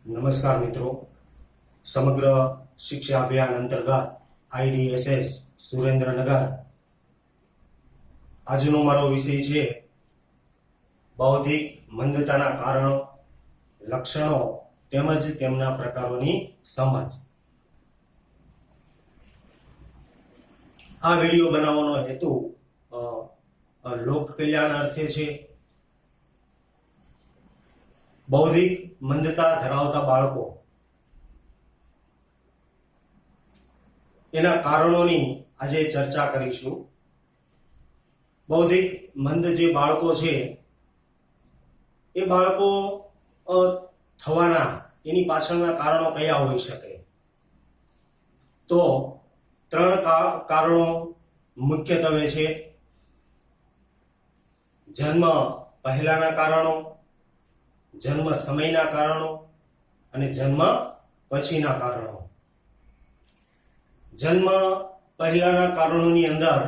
નમસ્કાર મિત્રો, સમગ્ર શિક્ષા અભિયાન અંતર્ગત IDSS સુરેન્દ્રનગર આજનો મારો વિષય છે બૌદ્ધિક મંદતાના કારણો, લક્ષણો તેમજ તેમના પ્રકારોની સમજ. આ વિડીયો બનાવવાનો હેતુ લોક કલ્યાણ અર્થે છે. બૌદ્ધિક મંદતા ધરાવતા બાળકો, એના કારણોની આજે ચર્ચા કરીશું. બૌદ્ધિક મંદ જે બાળકો છે એ બાળકો થવાના એની પાછળના કારણો કયા હોઈ શકે? તો 3 કારણો મુખ્યત્વે છે. જન્મ પહેલાના કારણો, જન્મ સમયના કારણો અને જન્મ પછીના કારણો. જન્મ પહેલાના કારણોની અંદર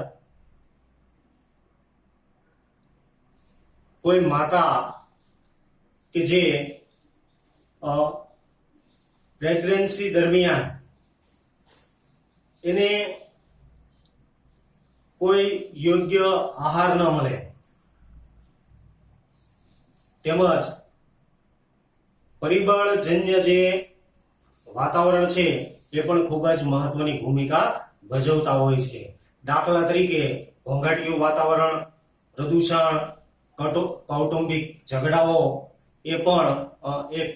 કોઈ માતા કે જે પ્રેગ્નન્સી દરમિયાન એને કોઈ યોગ્ય આહાર ન મળે, તેમજ પરિબળજન્ય જે વાતાવરણ છે એ પણ ખૂબ જ મહત્વની ભૂમિકા ભજવતા હોય છે. દાખલા તરીકે ઘોંઘાટીયું વાતાવરણ, પ્રદૂષણ, કૌટુંબિક ઝઘડાઓ એ પણ એક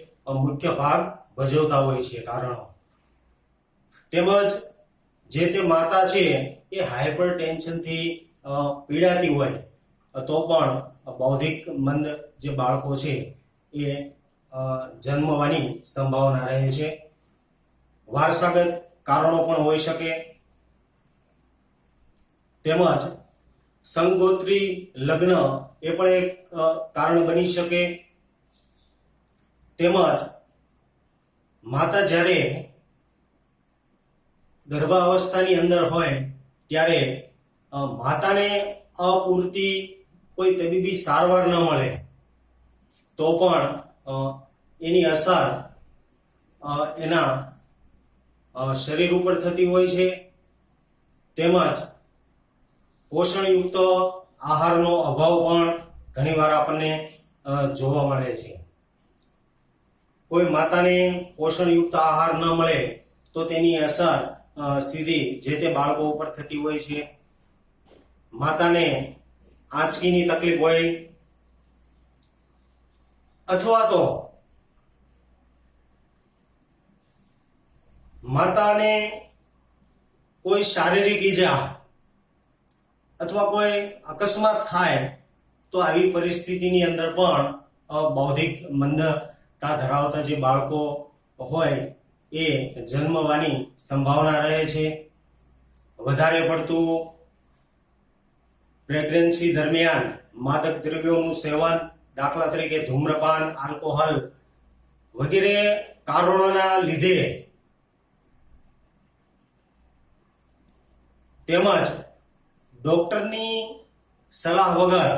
મુખ્ય ભાગ ભજવતા હોય છે કારણો. તેમજ જે તે માતા છે એ હાઇપર ટેન્શનથી પીડાતી હોય તો પણ બૌદ્ધિક મંદ જે બાળકો છે એ જન્મવાની સંભાવના રહે છે. વારસાગત કારણો પણ હોઈ શકે, તેમજ સંગોત્રી લગ્ન એ પણ એક કારણ બની શકે. તેમજ માતા જ્યારે ગર્ભાવસ્થાની અંદર હોય ત્યારે માતાને અપૂરતી કોઈ તબીબી સારવાર ન મળે તો પણ એની અસર એના શરીર ઉપર થતી હોય છે. તેમજ પોષણયુક્ત આહારનો અભાવ પણ ઘણીવાર આપણને જોવા મળે છે. કોઈ માતાને પોષણયુક્ત આહાર ન મળે તો તેની અસર સીધી જે તે બાળકો ઉપર થતી હોય છે. માતાને આંચકીની તકલીફ હોય અથવા તો માતાને કોઈ શારીરિક ઈજા અથવા કોઈ અકસ્માત થાય તો આવી પરિસ્થિતિની અંદર પણ બૌદ્ધિક મંદતા ધરાવતા જે બાળકો હોય એ જન્મવાની સંભાવના રહે છે. વધારે પડતું પ્રેગ્નન્સી દરમિયાન માદક દ્રવ્યોનું સેવન, દાખલા તરીકે ધૂમ્રપાન, આલ્કોહોલ વગેરે કારણોના લીધે, તેમજ ડોક્ટરની સલાહ વગર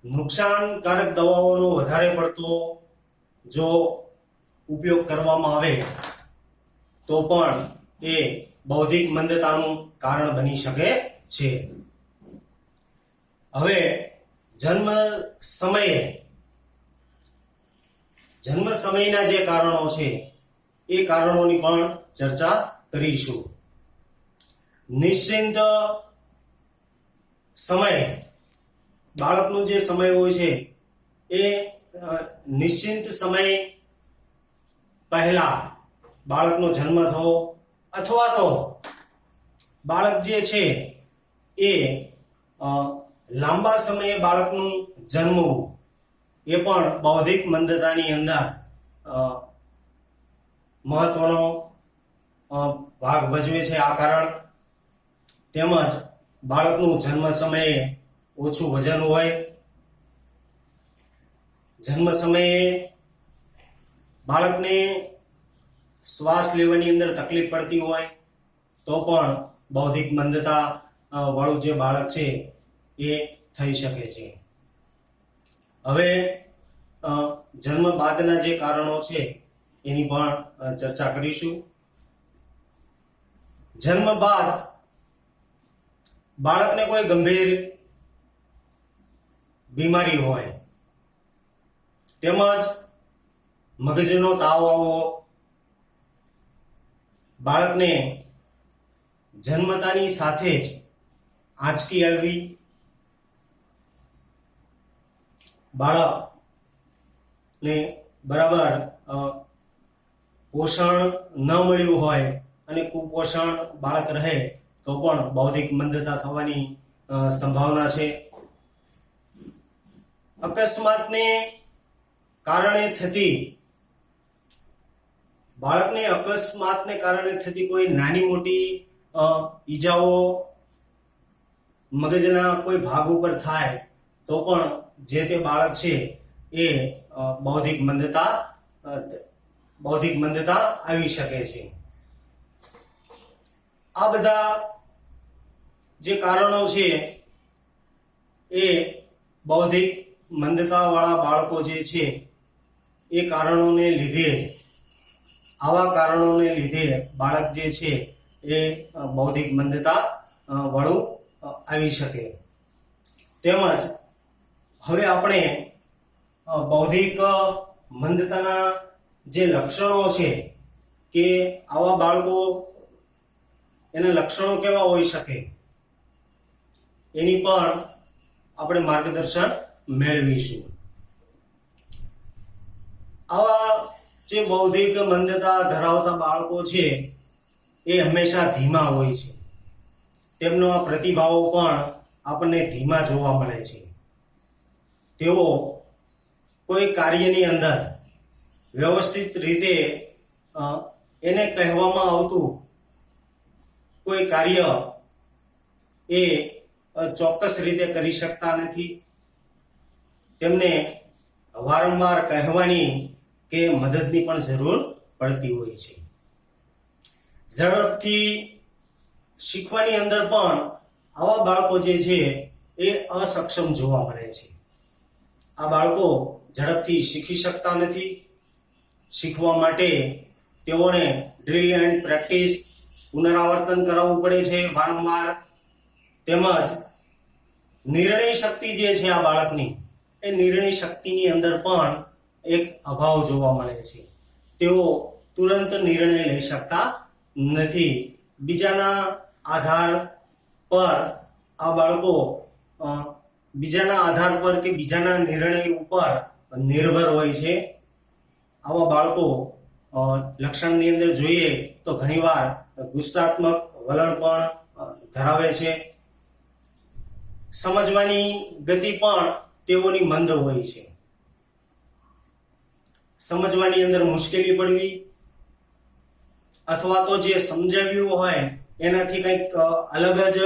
નુકસાનકારક દવાઓનો વધારે પડતો જો ઉપયોગ કરવામાં આવે તો પણ એ બૌદ્ધિક મંદતાનું કારણ બની શકે છે. હવે જન્મ સમયના જે કારણો છે એ કારણોની પણ ચર્ચા કરીશું. નિશ્ચિંત સમય, બાળકનો જે સમય હોય છે એ નિશ્ચિંત સમય પહેલા બાળકનો જન્મ થવો અથવા તો બાળક જે છે એ લાંબા સમયે બાળકનું જન્મવું એ પણ બૌદ્ધિક મંદતાની અંદર મહત્વનો ભાગ ભજવે છે આ કારણ. તેમજ બાળકનું જન્મ સમયે ઓછું વજન હોય, જન્મ સમયે બાળકને શ્વાસ લેવાની અંદર તકલીફ પડતી હોય તો પણ બૌદ્ધિક મંદતા વાળું જે બાળક છે એ થઈ શકે છે. હવે જન્મ બાદના જે કારણો છે એની પણ ચર્ચા કરીશું. જન્મ બાદ બાળકને કોઈ ગંભીર બીમારી હોય તેમજ મગજનો તાવ આવવો, બાળકને જન્મતાની સાથે જ આંચકી આવવી, બાળકને બરાબર પોષણ ન મળ્યું હોય અને કુપોષણ બાળક રહે તો પણ બૌદ્ધિક મંદતા થવાની સંભાવના છે. અકસ્માતને કારણે થતી બાળકને અકસ્માતને કારણે થતી કોઈ નાની મોટી ઈજાઓ મગજના કોઈ ભાગ ઉપર થાય તો પણ જે તે બાળક છે એ બૌદ્ધિક મંદતા આવી શકે છે. આ બધા જે કારણો છે એ બૌદ્ધિક મંદતા વાળા બાળકો જે છે એ આવા કારણોને લીધે બાળક જે છે એ બૌદ્ધિક મંદતા વાળું આવી શકે. તેમજ હવે આપણે બૌદ્ધિક મંદતાના જે લક્ષણો છે કે આવા બાળકો એના લક્ષણો કેવા હોઈ શકે એની પણ આપણે માર્ગદર્શન મેળવીશું. આવા જે બૌદ્ધિક મંદતા ધરાવતા બાળકો છે એ હંમેશા ધીમા હોય છે. તેમનો પ્રતિભાવો પણ આપણને ધીમા જોવા મળે છે. તેઓ કોઈ કાર્યની અંદર વ્યવસ્થિત રીતે એને કહેવામાં આવતું કોઈ કાર્ય એ ચોક્કસ રીતે કરી શકતા નથી. તેમને વારંવાર કહેવાની કે મદદની પણ જરૂર પડતી હોય છે. ઝડપથી શીખવાની અંદર પણ આવા બાળકો જે છે એ અસક્ષમ જોવા મળે છે. આ બાળકો ઝડપથી શીખી શકતા નથી. શીખવા માટે તેઓને ડ્રીલ એન્ડ પ્રેક્ટિસ પુનરાવર્તન કરાવવું પડે છે વારંવાર. તેમજ નિર્ણય શક્તિ જે છે આ બાળકની એ નિર્ણય શક્તિની અંદર પણ એક અભાવ જોવા મળે છે. તેઓ તુરંત નિર્ણય લઈ શકતા નથી. બીજાના આધાર પર આ બાળકો બીજાના આધાર પર કે બીજાના નિર્ણય ઉપર નિર્ભર હોય છે. આવા બાળકો લક્ષણની અંદર જોઈએ તો ઘણીવાર ગુસ્સાત્મક વલણ પણ ધરાવે છે. સમજવાની ગતિ પણ તેઓની મંદ હોય છે. સમજવાની અંદર મુશ્કેલી પડવી અથવા તો જે સમજાવ્યું હોય એનાથી કંઈક અલગ જ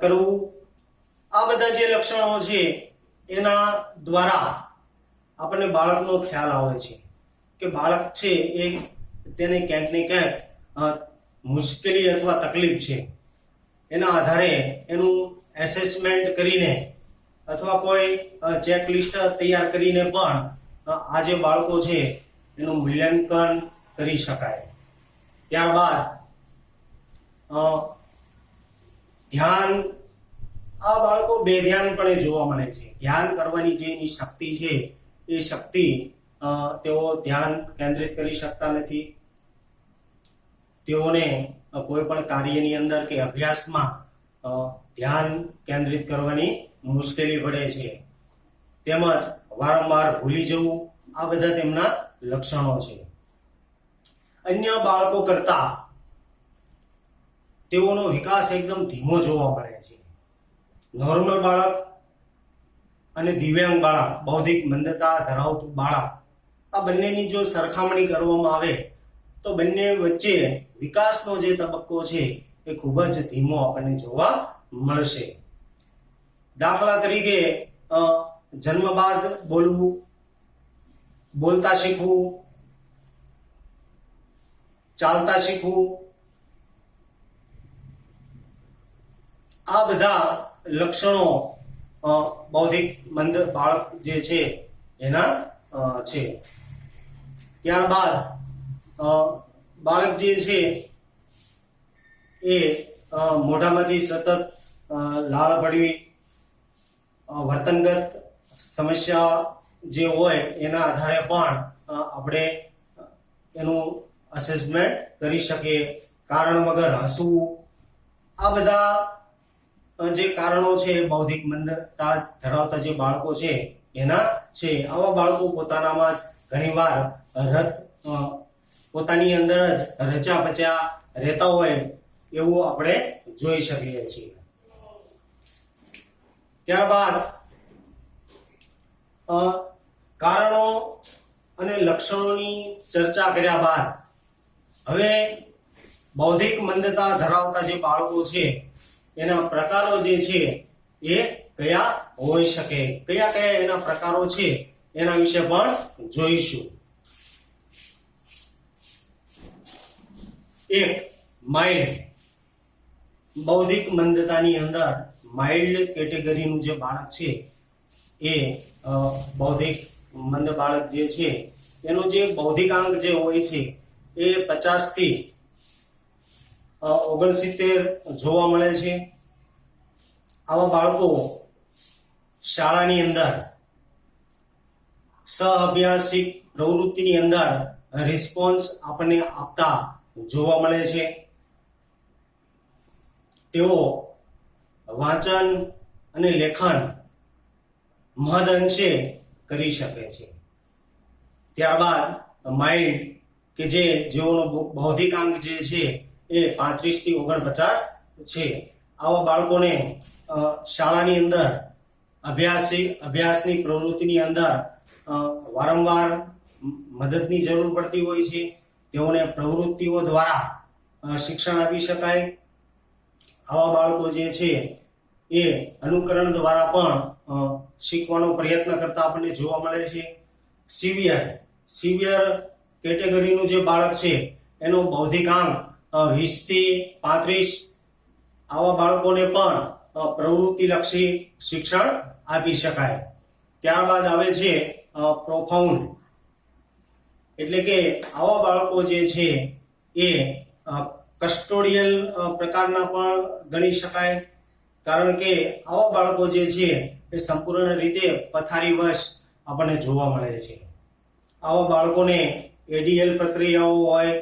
કરવું, આ બધા જે લક્ષણો છે એના દ્વારા આપણને બાળકનો ખ્યાલ આવે છે કે બાળક છે એ તેને ક્યાંક ને ક્યાંક મુશ્કેલી અથવા તકલીફ છે. એના આધારે એનું એસેસમેન્ટ કરીને અથવા કોઈ ચેકલિસ્ટ તૈયાર કરીને પણ આ જે બાળકો છે એનું મૂલ્યાંકન કરી શકાય. ત્યારબાદ ધ્યાન, આ બાળકો બેધ્યાનપણે જોવા મળે છે. ધ્યાન કરવાની જે એની શક્તિ છે એ શક્તિ તેઓ ધ્યાન કેન્દ્રિત કરી શકતા નથી. તેઓને કોઈ પણ કાર્યની અંદર કે અભ્યાસમાં ધ્યાન કેન્દ્રિત કરવાની મુશ્કેલી પડે છે. તેમજ વારંવાર ભૂલી જવું, આ બધા તેમના લક્ષણો છે. અન્ય બાળકો કરતા તેઓનો વિકાસ એકદમ ધીમો જોવા મળે છે. નોર્મલ બાળક અને દિવ્યાંગ બાળક, બૌદ્ધિક મંદતા ધરાવતું બાળક, આ બંનેની જો સરખામણી કરવામાં આવે તો બંને વચ્ચે વિકાસનો જે તબક્કો છે એ ખૂબ જ ધીમો આપણને જોવા મળશે. દાખલા તરીકે જન્મ બાદ બોલવું, બોલતા શીખવું, ચાલતા શીખવું, આ બધા લક્ષણો બૌદ્ધિક મંદ બાળક જે છે એના છે. ત્યારબાદ બાળક જે છે એ મોઢામાંથી સતત લાળ પડવી, વર્તનગત સમસ્યા જે હોય એના આધારે પણ આપણે એનું અસેસમેન્ટ કરી શકીએ. કારણ વગર હસવું, આ બધા જે કારણો છે બૌદ્ધિક મંદતા ધરાવતા જે બાળકો છે એના છે. આવા બાળકો પોતાનામાં જ ઘણીવાર પોતાની અંદર જ રચા પચા રહેતા હોય એવું આપણે જોઈ શકીએ છીએ. ત્યારબાદ કારણો અને લક્ષણોની ચર્ચા કર્યા બાદ હવે બૌદ્ધિક મંદતા ધરાવતા જે બાળકો છે એના પ્રકારો જે છે એ કયા હોઈ શકે, કયા કયા એના પ્રકારો છે એના વિશે પણ જોઈશું. એક, માઇલ્ડ. બૌદ્ધિક મંદતાની અંદર માઇલ્ડ કેટેગરીનું જે બાળક છે એ બૌદ્ધિક મંદ બાળક જે છે એનો જે બૌદ્ધિકાંક જે હોય છે એ 50 થી 69 જોવા મળે છે. આવા બાળકો શાળાની અંદર સહઅભ્યાસિક પ્રવૃત્તિની અંદર રિસ્પોન્સ આપણને આપતા જોવા મળે છે. તેઓ વાંચન અને લેખન મહદઅંશે કરી શકે છે. ત્યારબાદ માઇલ્ડ કે જેઓનો બૌદ્ધિકાંક જે છે એ 35 થી 49 છે. આવા બાળકોને શાળાની અંદર અભ્યાસની પ્રવૃત્તિની અંદર વારંવાર મદદની જરૂર પડતી હોય છે. તેઓને પ્રવૃત્તિઓ દ્વારા શિક્ષણ આપી શકાય. આવા બાળકો જે છે એ અનુકરણ દ્વારા પણ શીખવાનો પ્રયત્ન કરતા આપણને જોવા મળે છે. સિવિયર કેટેગરીનું જે બાળક છે એનો બૌદ્ધિકાંક 20 થી 35. આવા બાળકોને પણ પ્રવૃત્તિલક્ષી શિક્ષણ આપી શકાય. ત્યારબાદ આવે છે પ્રોફાઉન્ડ, એટલે કે આવા બાળકો જે છે એ કસ્ટોડિયલ પ્રકારના પણ ગણી શકાય. કારણ કે આવા બાળકો જે છે એ સંપૂર્ણ રીતે પથારીવશ આપણને જોવા મળે છે. આવા બાળકોને એડીએલ પ્રક્રિયાઓ હોય,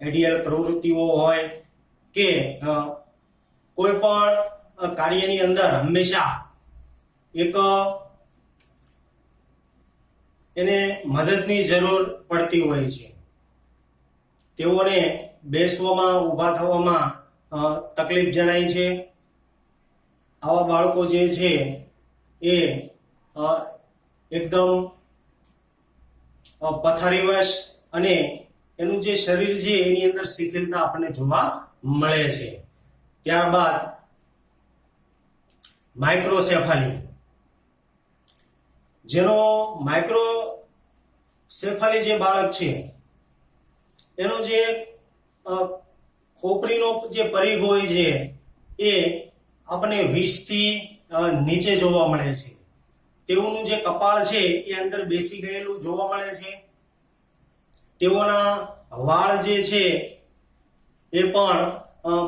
એડીએલ પ્રવૃત્તિઓ હોય કે કોઈ પણ કાર્યની અંદર હંમેશા એક એને મદદની જરૂર પડતી હોય છે. તેઓને બેસવામાં, ઊભા થવામાં તકલીફ જણાય છે. આવા બાળકો જે છે એ એકદમ પથારીવશ અને એનું જે શરીર છે એની અંદર શિથિલતા આપણને જોવા મળે છે. ત્યારબાદ માઇક્રોસેફાલી, જેનો માઇક્રોસેફાલી જે બાળક છે એનો જે ખોપરીનો જે પરિઘ હોય છે એ આપણે 20 થી નીચે જોવા મળે છે. તેઓનું જે કપાળ છે એ અંદર બેસી ગયેલું જોવા મળે છે. તેઓના વાળ જે છે એ પણ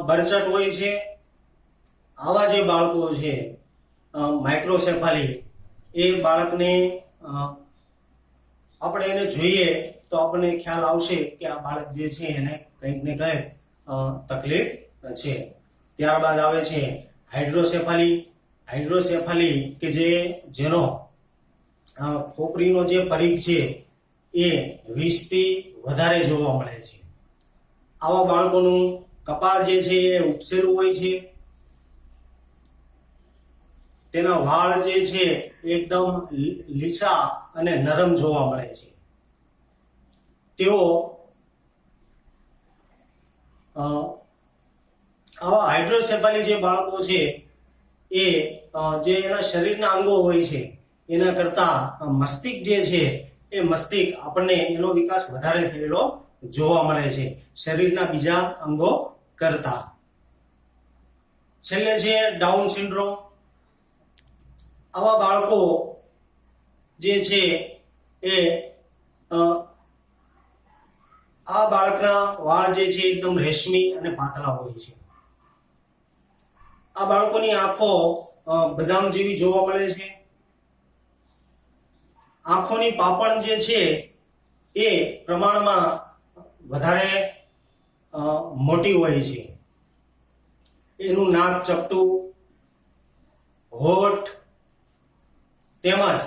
બરચટ હોય છે. આવા જે બાળકો છે માઇક્રોસેફાલી, એ બાળકને આપણે એને જોઈએ તો આપણને ખ્યાલ આવશે કે આ બાળક જે છે એને કંઈક ને કંઈક તકલીફ છે. ત્યારબાદ આવે છે હાઇડ્રોસેફાલી કે જેનો ખોપરીનો જે પરિઘ છે એ 20 થી વધારે જોવા મળે છે. આવા બાળકોનું કપાળ જે છે એ ઉપસેલું હોય છે. તેના વાળ જે છે એકદમ લીસા અને નરમ જોવા મળે છે. તેઓ આવા હાઇડ્રોસેફાલી જે બાળકો છે એ જે એના શરીરના અંગો હોય છે એના કરતા મસ્તિષ્ક જે છે એ મસ્તિષ્ક આપણને એનો વિકાસ વધારે થયેલો જોવા મળે છે શરીરના બીજા અંગો કરતા. છેલ્લે છે ડાઉન સિન્ડ્રોમ. આવા બાળકો જે છે એ આ બાળકના વાળ જે છે એકદમ રેશમી અને પાતળા હોય છે. આ બાળકોની આંખો બદામ જેવી જોવા મળે છે. આંખોની પાપણ જે છે એ પ્રમાણમાં વધારે મોટી હોય છે. એનું નાક ચપટું, હોઠ તેમજ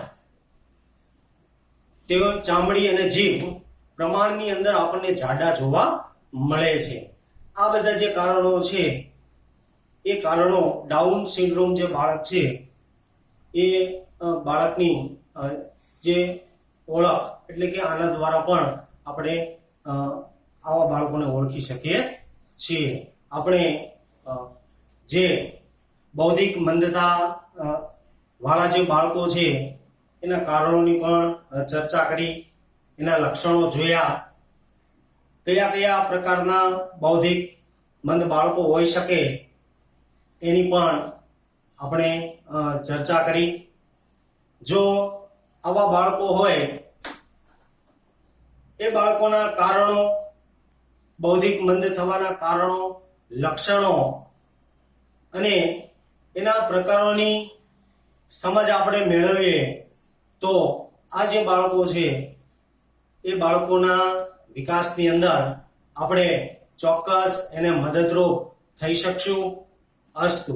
તેઓ ચામડી અને જીભ પ્રમાણની અંદર આપણને જાડા જોવા મળે છે. આ બધા જે કારણો છે એ કારણો ડાઉન સિન્ડ્રોમ જે બાળક છે એ બાળકની જે ઓળખ એટલે કે આના દ્વારા પણ આપણે આવા બાળકોને ઓળખી શકીએ છીએ. આપણે જે બૌદ્ધિક મંદતા વાળા જે બાળકો છે એના કારણોની પણ ચર્ચા કરી, એના લક્ષણો જોયા, કયા કયા પ્રકારના બૌદ્ધિક મંદ બાળકો હોઈ શકે એની પણ આપણે ચર્ચા કરી. જો આવા બાળકો હોય એ બાળકોના કારણો, બૌદ્ધિક મંદ થવાના કારણો, લક્ષણો અને એના પ્રકારોની સમજ આપણે મેળવીએ તો આ જે બાળકો છે એ બાળકોના વિકાસની અંદર આપણે ચોક્કસ એને મદદરૂપ થઈ શકશું. અસ્તુ.